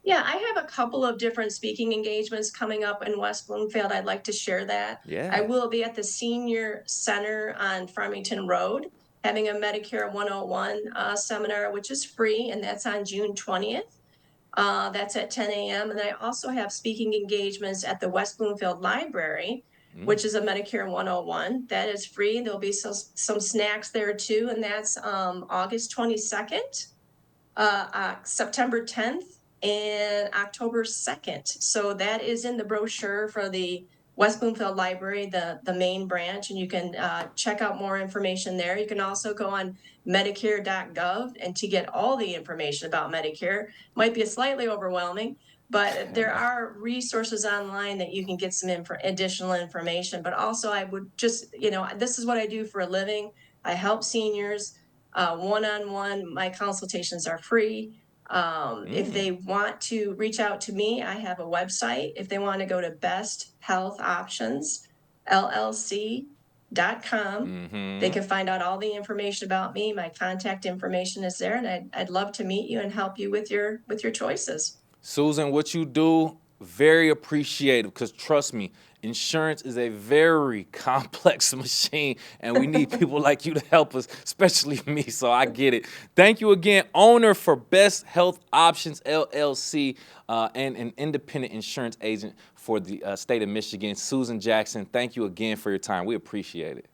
Yeah, I have a couple of different speaking engagements coming up in West Bloomfield. I'd like to share that. Yeah. I will be at the Senior Center on Farmington Road having a Medicare 101 seminar, which is free, and that's on June 20th. That's at 10 a.m. And I also have speaking engagements at the West Bloomfield Library, which is a Medicare 101. That is free. There'll be some snacks there too, and that's August 22nd, September 10th, and October 2nd. So that is in the brochure for the West Bloomfield Library, the main branch, and you can check out more information there. You can also go on Medicare.gov and to get all the information about Medicare. Might be slightly overwhelming, but there are resources online that you can get some additional information. But also I would just, this is what I do for a living. I help seniors one-on-one. My consultations are free. If they want to reach out to me, I have a website. If they want to go to Best Health Options LLC.com, they can find out all the information about me. My contact information is there, and I'd love to meet you and help you with your choices. Susan, what you do, very appreciated, because trust me, insurance is a very complex machine, and we need people like you to help us, especially me, so I get it. Thank you again, owner for Best Health Options, LLC, and an independent insurance agent for the state of Michigan, Susan Jackson. Thank you again for your time. We appreciate it.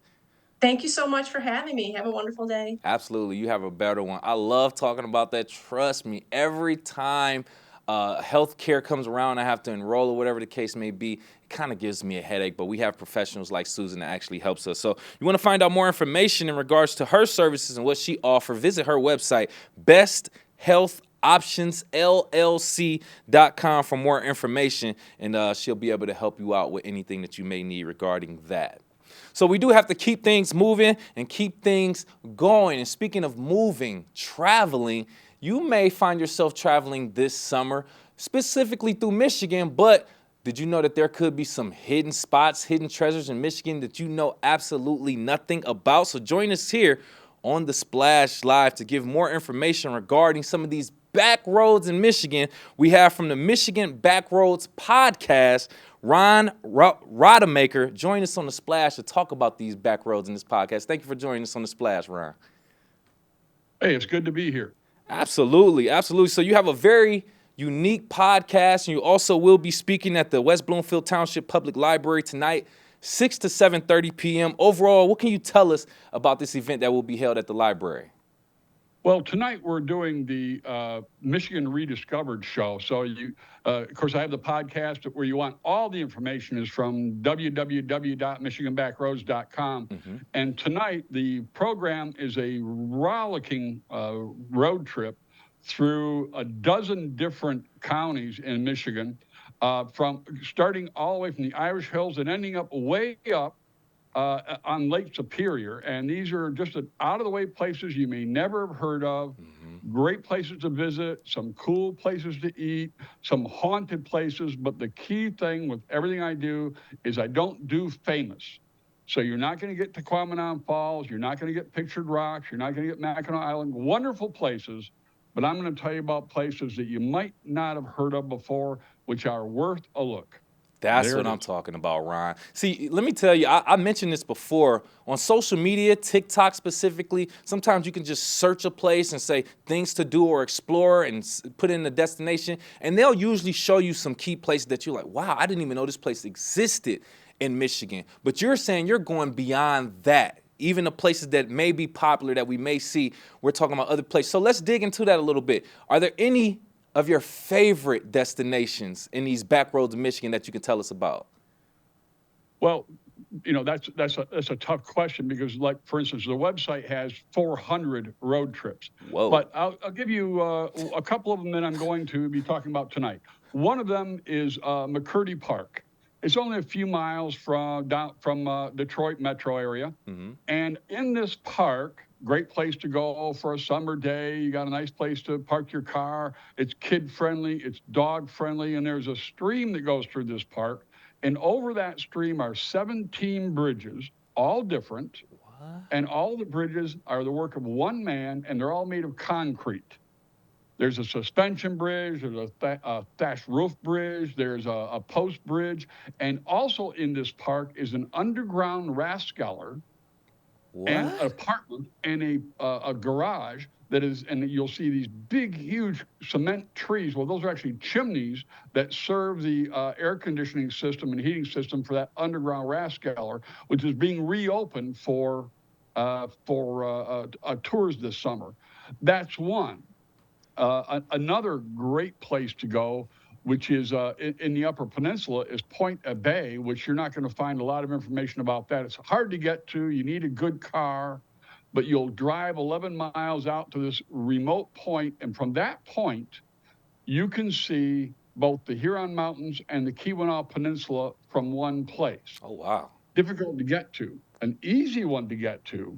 Thank you so much for having me. Have a wonderful day. Absolutely. You have a better one. I love talking about that. Trust me, every time health care comes around, I have to enroll or whatever the case may be, it kind of gives me a headache, but we have professionals like Susan that actually helps us. So you want to find out more information in regards to her services and what she offers, visit her website, besthealthoptionsllc.com for more information, and she'll be able to help you out with anything that you may need regarding that. So we do have to keep things moving and keep things going. And speaking of moving, traveling, you may find yourself traveling this summer, specifically through Michigan, but did you know that there could be some hidden spots, hidden treasures in Michigan that you know absolutely nothing about? So join us here on the Splash Live to give more information regarding some of these back roads in Michigan. We have from the Michigan Backroads podcast, Ron Rodemaker. Join us on the Splash to talk about these back roads in this podcast. Thank you for joining us on the Splash, Ron. Hey, it's good to be here. Absolutely, absolutely. So you have a very unique podcast, and you also will be speaking at the West Bloomfield Township Public Library tonight, 6 to 7:30 p.m. Overall, what can you tell us about this event that will be held at the library? Well, tonight we're doing the Michigan Rediscovered show. So of course, I have the podcast where you want all the information is from www.michiganbackroads.com. And tonight the program is a rollicking road trip through a dozen different counties in Michigan, from starting all the way from the Irish Hills and ending up way up on Lake Superior. And these are just out-of-the-way places you may never have heard of. Great places to visit, some cool places to eat, some haunted places. But the key thing with everything I do is I don't do famous. So you're not going to get to Quamanon Falls. You're not going to get Pictured Rocks. You're not going to get Mackinac Island. Wonderful places. But I'm going to tell you about places that you might not have heard of before, which are worth a look. That's what I'm talking about, Ron. See, let me tell you, I mentioned this before. On social media, TikTok specifically, sometimes you can just search a place and say things to do or explore and put in the destination, and they'll usually show you some key places that you're like, wow, I didn't even know this place existed in Michigan. But you're saying you're going beyond that. Even the places that may be popular that we may see, we're talking about other places. So let's dig into that a little bit. Are there any of your favorite destinations in these back roads of Michigan that you can tell us about? Well, that's a tough question because, like, for instance, the website has 400 road trips. Whoa. But I'll give you a couple of them that I'm going to be talking about tonight. One of them is McCurdy Park. It's only a few miles from Detroit metro area. And in this park, great place to go for a summer day. You got a nice place to park your car. It's kid friendly, it's dog friendly, and there's a stream that goes through this park. And over that stream are 17 bridges, all different. What? And all the bridges are the work of one man, and they're all made of concrete. There's a suspension bridge, there's a thatched roof bridge, there's a post bridge, and also in this park is an underground Rathskeller and an apartment and a garage that is, and you'll see these big, huge cement trees. Well, those are actually chimneys that serve the air conditioning system and heating system for that underground Rathskeller, which is being reopened for tours this summer. That's one. Another great place to go, which is in the Upper Peninsula, is Point Bay, which you're not going to find a lot of information about that. It's hard to get to. You need a good car, but you'll drive 11 miles out to this remote point, and from that point, you can see both the Huron Mountains and the Keweenaw Peninsula from one place. Oh, wow. Difficult to get to. An easy one to get to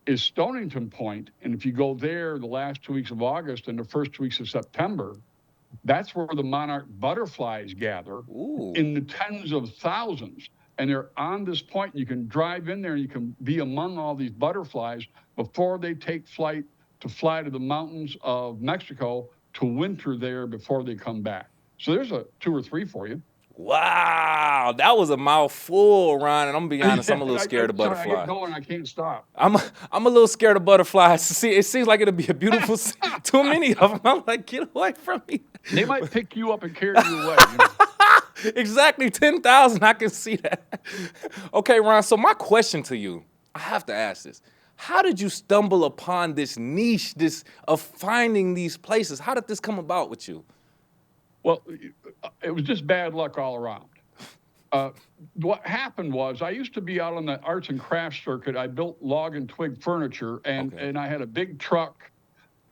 is Stonington Point, and if you go there the last 2 weeks of August and the first 2 weeks of September, that's where the monarch butterflies gather in the tens of thousands. And they're on this point. You can drive in there and you can be among all these butterflies before they take flight to fly to the mountains of Mexico to winter there before they come back. So there's a 2 or 3 for you. Wow, that was a mouthful, Ron. And I'm gonna be honest, I'm a little scared of I butterflies. get going, I can't stop. I'm a little scared of butterflies. See, it seems like it'll be a beautiful. Too many of them. I'm like, get away from me. They might pick you up and carry you away. Exactly, 10,000. I can see that. Okay, Ron. So my question to you, I have to ask this: how did you stumble upon this niche, this of finding these places? How did this come about with you? Well, it was just bad luck all around. What happened was I used to be out on the arts and crafts circuit. I built log and twig furniture, and I had a big truck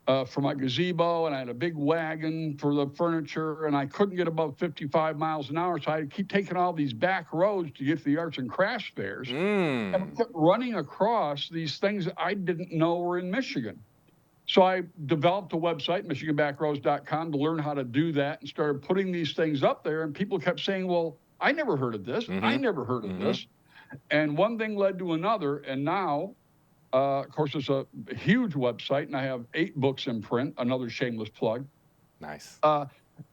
for my gazebo, and I had a big wagon for the furniture, and I couldn't get above 55 miles an hour, so I had to keep taking all these back roads to get to the arts and crafts fairs. And I kept running across these things that I didn't know were in Michigan. So I developed a website, MichiganBackroads.com, to learn how to do that and started putting these things up there. And people kept saying, well, I never heard of this. I never heard of this. And one thing led to another. And now, of course, it's a huge website, and I have 8 books in print, another shameless plug. Nice.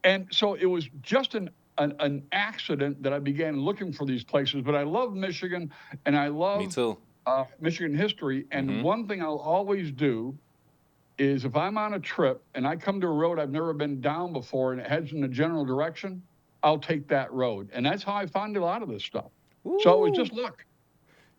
And so it was just an accident that I began looking for these places. But I love Michigan, and I love Me too. Michigan history. And one thing I'll always do is if I'm on a trip and I come to a road I've never been down before and it heads in a general direction, I'll take that road. And that's how I found a lot of this stuff. Ooh. So it was just luck.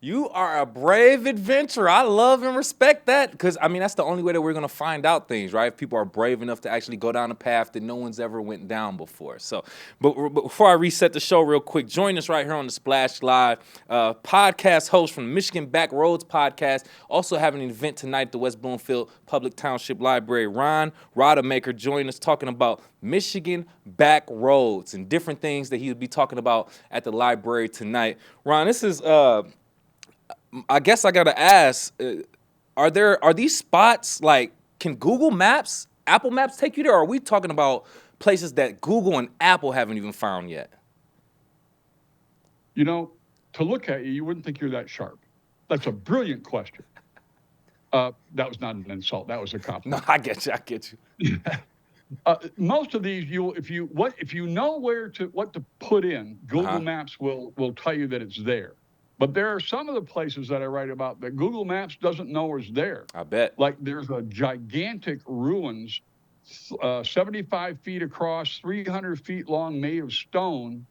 You are a brave adventurer. I love and respect that because, I mean, that's the only way that we're going to find out things, right? If people are brave enough to actually go down a path that no one's ever went down before. So, but before I reset the show real quick, join us right here on the Splash Live. Podcast host from the Michigan Back Roads podcast. Also having an event tonight at the West Bloomfield Public Township Library. Ron Rodemaker joined us talking about Michigan Back Roads and different things that he would be talking about at the library tonight. Ron, this is... I guess I gotta ask: are these spots like? Can Google Maps, Apple Maps take you there? Or are we talking about places that Google and Apple haven't even found yet? You know, to look at you, you wouldn't think you're that sharp. That's a brilliant question. That was not an insult. That was a compliment. No, I get you. Most of these, if you know what to put in, Google Maps will tell you that it's there. But there are some of the places that I write about that Google Maps doesn't know is there. I bet. Like there's a gigantic ruins, 75 feet across, 300 feet long, made of stone,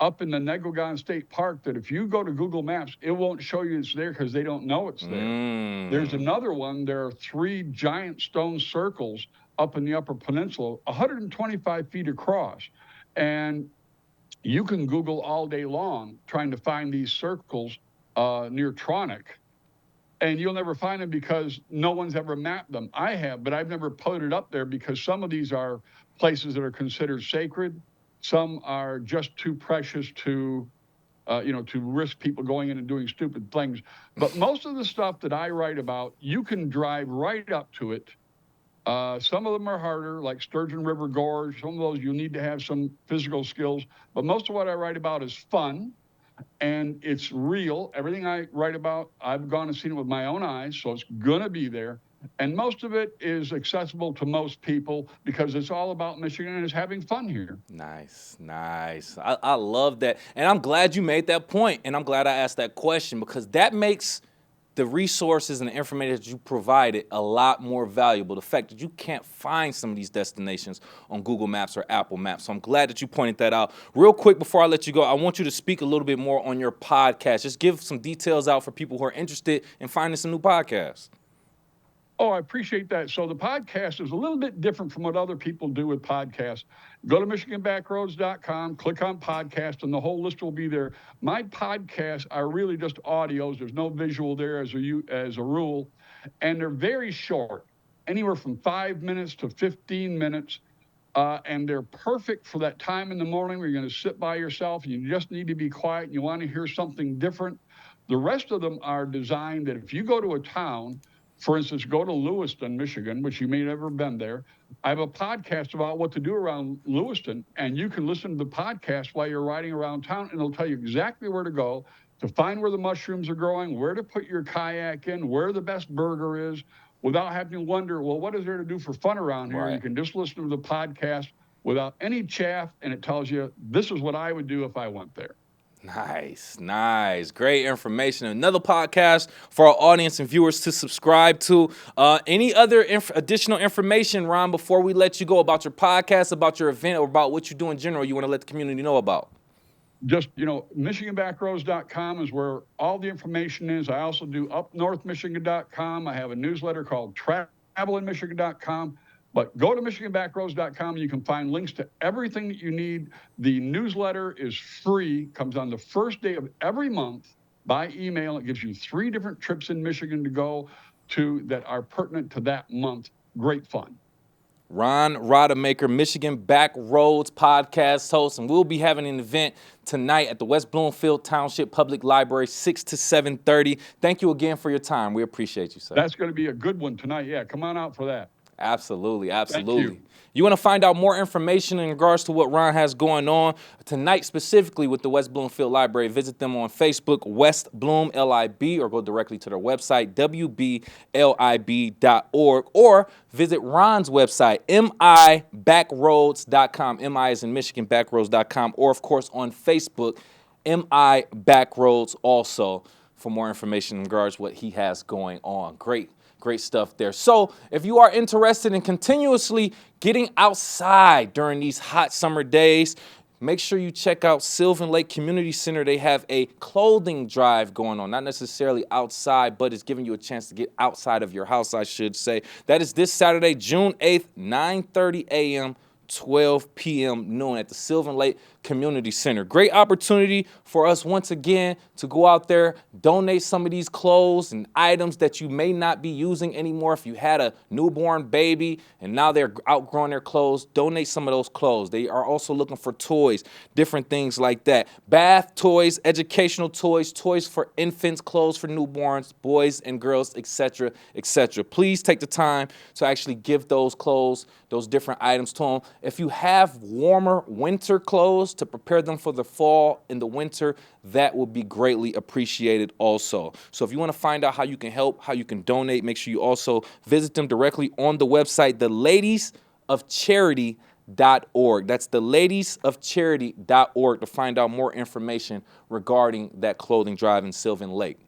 up in the Negogan State Park that if you go to Google Maps, it won't show you it's there because they don't know it's there. There's another one. There are 3 giant stone circles up in the Upper Peninsula, 125 feet across. And you can Google all day long trying to find these circles near Tronic, and you'll never find them because no one's ever mapped them. I have, but I've never put it up there because some of these are places that are considered sacred. Some are just too precious to to risk people going in and doing stupid things. But most of the stuff that I write about, you can drive right up to it. Some of them are harder, like Sturgeon River Gorge. Some of those you need to have some physical skills. But most of what I write about is fun, and it's real. Everything I write about, I've gone and seen it with my own eyes, so it's going to be there. And most of it is accessible to most people because it's all about Michigan and is having fun here. Nice. I love that. And I'm glad you made that point, and I'm glad I asked that question because that makes the resources and the information that you provided a lot more valuable. The fact that you can't find some of these destinations on Google Maps or Apple Maps. So I'm glad that you pointed that out. Real quick before I let you go, I want you to speak a little bit more on your podcast. Just give some details out for people who are interested in finding some new podcasts. Oh, I appreciate that. So the podcast is a little bit different from what other people do with podcasts. Go to MichiganBackroads.com, click on podcast, and the whole list will be there. My podcasts are really just audios. There's no visual there as a rule. And they're very short, anywhere from 5 minutes to 15 minutes. And they're perfect for that time in the morning where you're going to sit by yourself and you just need to be quiet and you want to hear something different. The rest of them are designed that if you go to a town, for instance, go to Lewiston, Michigan, which you may have never been there. I have a podcast about what to do around Lewiston, and you can listen to the podcast while you're riding around town, and it'll tell you exactly where to go to find where the mushrooms are growing, where to put your kayak in, where the best burger is, without having to wonder, well, what is there to do for fun around here? Right. You can just listen to the podcast without any chaff, and it tells you, this is what I would do if I went there. Nice. Great information. Another podcast for our audience and viewers to subscribe to. Any other additional information, Ron, before we let you go about your podcast, about your event, or about what you do in general you want to let the community know about? Just, MichiganBackroads.com is where all the information is. I also do UpNorthMichigan.com. I have a newsletter called TravelinMichigan.com. But go to MichiganBackroads.com and you can find links to everything that you need. The newsletter is free, comes on the first day of every month by email. It gives you 3 different trips in Michigan to go to that are pertinent to that month. Great fun. Ron Rodemaker, Michigan Backroads podcast host, and we'll be having an event tonight at the West Bloomfield Township Public Library, 6 to 7:30. Thank you again for your time. We appreciate you, sir. That's going to be a good one tonight. Yeah, come on out for that. Absolutely. Thank you. You want to find out more information in regards to what Ron has going on tonight, specifically with the West Bloomfield Library, visit them on Facebook, West Bloom LIB, or go directly to their website, wblib.org, or visit Ron's website, mibackroads.com. MI is in Michigan, backroads.com, or, of course, on Facebook, MI Backroads also, for more information in regards to what he has going on. Great stuff there. So if you are interested in continuously getting outside during these hot summer days, make sure you check out Sylvan Lake Community Center. They have a clothing drive going on, not necessarily outside, but it's giving you a chance to get outside of your house, I should say. That is this Saturday, June 8th, 9:30 a.m., 12 p.m. noon at the Sylvan Lake Community Center. Great opportunity for us once again to go out there, donate some of these clothes and items that you may not be using anymore. If you had a newborn baby and now they're outgrowing their clothes, donate some of those clothes. They are also looking for toys, different things like that. Bath toys, educational toys, toys for infants, clothes for newborns, boys and girls, etc., etc. Please take the time to actually give those clothes, those different items to them. If you have warmer winter clothes to prepare them for the fall and the winter, that will be greatly appreciated also. So if you want to find out how you can help, how you can donate, make sure you also visit them directly on the website, theladiesofcharity.org. That's theladiesofcharity.org to find out more information regarding that clothing drive in Sylvan Lake.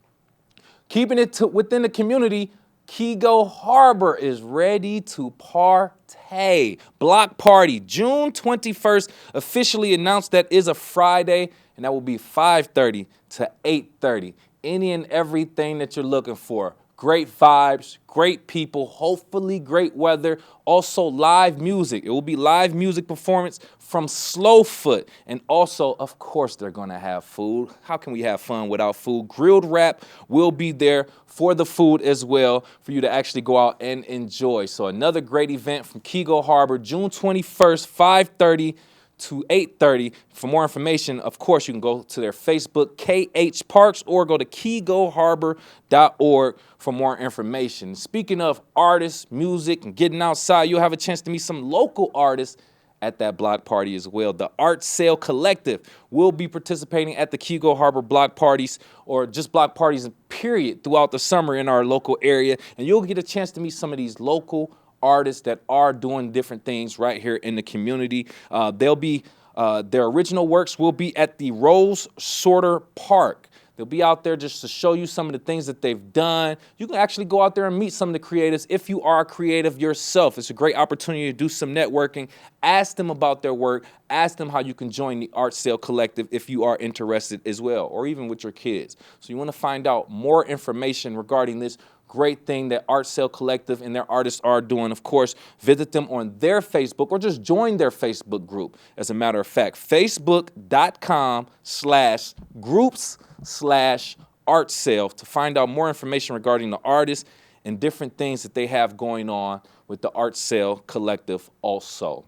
Keeping it within the community, Kego Harbor is ready to partay. Block party, June 21st, officially announced. That is a Friday, and that will be 5:30 to 8:30. Any and everything that you're looking for. Great vibes, great people, hopefully great weather. Also live music. It will be live music performance from Slowfoot. And also, of course, they're going to have food. How can we have fun without food? Grilled wrap will be there for the food as well for you to actually go out and enjoy. So another great event from Kego Harbor, June 21st, 5:30 to 8:30. For more information, of course, you can go to their Facebook, KH Parks, or go to keygoharbor.org for more information. Speaking of artists, music, and getting outside, you'll have a chance to meet some local artists at that block party as well. The Art Sale Collective will be participating at the Kego Harbor block parties, or just block parties, period, throughout the summer in our local area. And you'll get a chance to meet some of these local artists that are doing different things right here in the community. Their original works will be at the Rose Sorter Park. They'll be out there just to show you some of the things that they've done. You can actually go out there and meet some of the creatives if you are a creative yourself. It's a great opportunity to do some networking. Ask them about their work. Ask them how you can join the Art Sale Collective if you are interested as well, or even with your kids. So you want to find out more information regarding this great thing that Art Sale Collective and their artists are doing. Of course, visit them on their Facebook or just join their Facebook group. As a matter of fact, facebook.com/groups/art sale to find out more information regarding the artists and different things that they have going on with the Art Sale Collective also.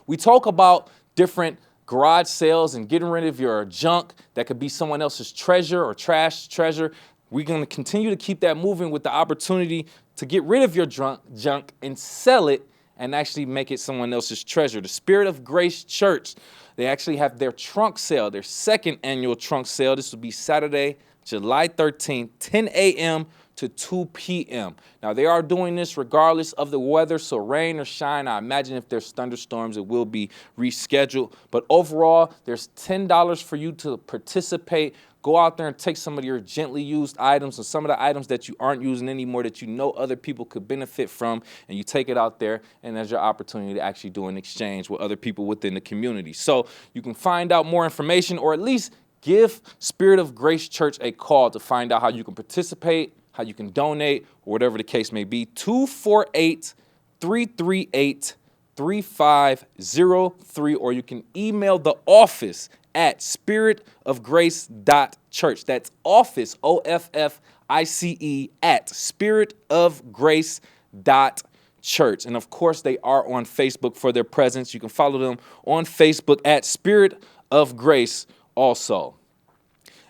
We talk about different garage sales and getting rid of your junk that could be someone else's treasure or trash treasure. We're going to continue to keep that moving with the opportunity to get rid of your junk and sell it and actually make it someone else's treasure. The Spirit of Grace Church, they actually have their trunk sale, their second annual trunk sale. This will be Saturday, July 13th, 10 a.m. to 2 p.m. Now, they are doing this regardless of the weather, so rain or shine. I imagine if there's thunderstorms, it will be rescheduled. But overall, there's $10 for you to participate. Go out there and take some of your gently used items or some of the items that you aren't using anymore that you know other people could benefit from, and you take it out there, and there's your opportunity to actually do an exchange with other people within the community. So you can find out more information, or at least give Spirit of Grace Church a call to find out how you can participate, how you can donate, or whatever the case may be. 248-338-3503, or you can email the office at spiritofgrace.church. That's office, OFFICE, at spiritofgrace.church. And of course, they are on Facebook for their presence. You can follow them on Facebook at Spirit of Grace also.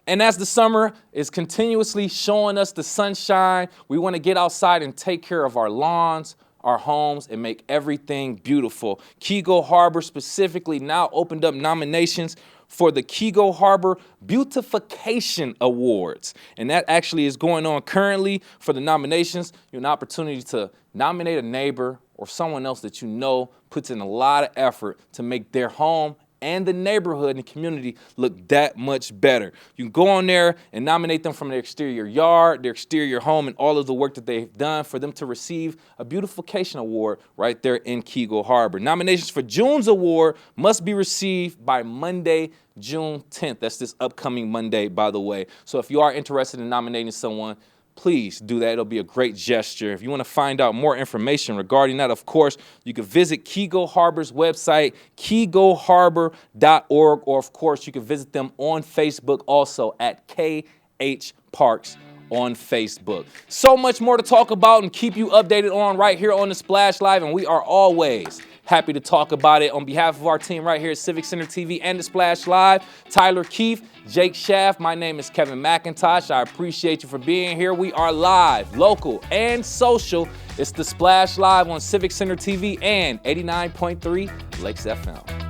And as the summer is continuously showing us the sunshine, we want to get outside and take care of our lawns, our homes, and make everything beautiful. Kego Harbor specifically now opened up nominations for the Kego Harbor Beautification Awards. And that actually is going on currently. For the nominations, you have an opportunity to nominate a neighbor or someone else that you know puts in a lot of effort to make their home and the neighborhood and community look that much better. You can go on there and nominate them from their exterior yard, their exterior home, and all of the work that they've done for them to receive a beautification award right there in Kego Harbor. Nominations for June's award must be received by Monday, June 10th. That's this upcoming Monday, by the way. So if you are interested in nominating someone, please do that. It'll be a great gesture. If you want to find out more information regarding that, of course, you can visit Kego Harbor's website, kegoharbor.org, or of course, you can visit them on Facebook also at KH Parks on Facebook. So much more to talk about and keep you updated on right here on the Splash Live, and we are always happy to talk about it. On behalf of our team right here at Civic Center TV and the Splash Live, Tyler Keefe, Jake Schaff, my name is Kevin McIntosh. I appreciate you for being here. We are live, local, and social. It's the Splash Live on Civic Center TV and 89.3 Lakes FM.